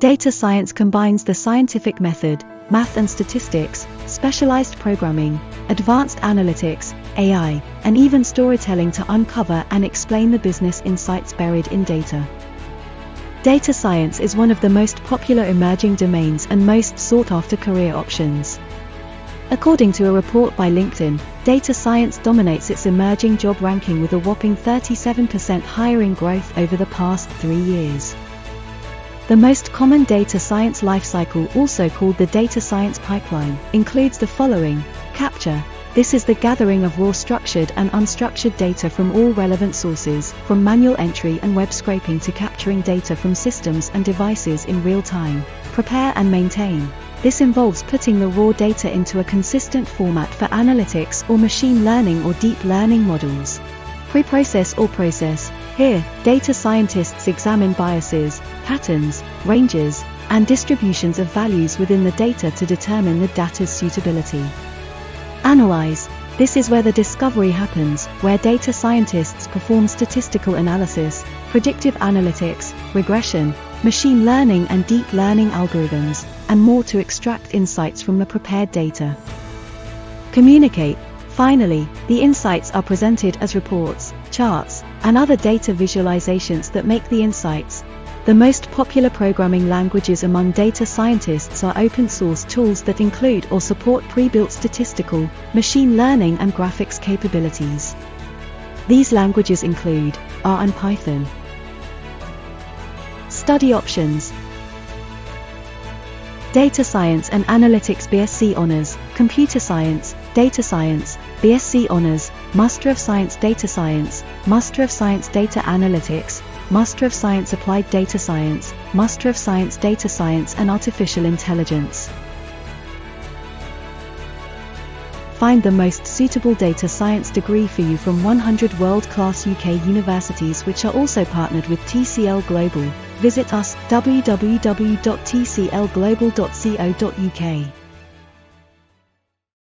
Data science combines the scientific method, math and statistics, specialized programming, advanced analytics, AI, and even storytelling to uncover and explain the business insights buried in data. Data science is one of the most popular emerging domains and most sought-after career options. According to a report by LinkedIn, data science dominates its emerging job ranking with a whopping 37% hiring growth over the past 3 years. The most common data science lifecycle, also called the data science pipeline, includes the following: capture. This is the gathering of raw structured and unstructured data from all relevant sources, from manual entry and web scraping to capturing data from systems and devices in real time. Prepare and maintain. This involves putting the raw data into a consistent format for analytics or machine learning or deep learning models. Pre-process or process. Here, data scientists examine biases, patterns, ranges, and distributions of values within the data to determine the data's suitability. Analyze. This is where the discovery happens, where data scientists perform statistical analysis, predictive analytics, regression, machine learning and deep learning algorithms, and more to extract insights from the prepared data. Communicate. Finally, the insights are presented as reports, charts, and other data visualizations that make the insights. The most popular programming languages among data scientists are open-source tools that include or support pre-built statistical, machine learning and graphics capabilities. These languages include R and Python. Study options: Data Science and Analytics BSc Honors, Computer Science, Data Science, BSc Honors, Master of Science Data Science, Master of Science Data Analytics, Master of Science Applied Data Science, Master of Science Data Science and Artificial Intelligence. Find the most suitable data science degree for you from 100 world-class UK universities which are also partnered with TCL Global. Visit us www.tclglobal.co.uk.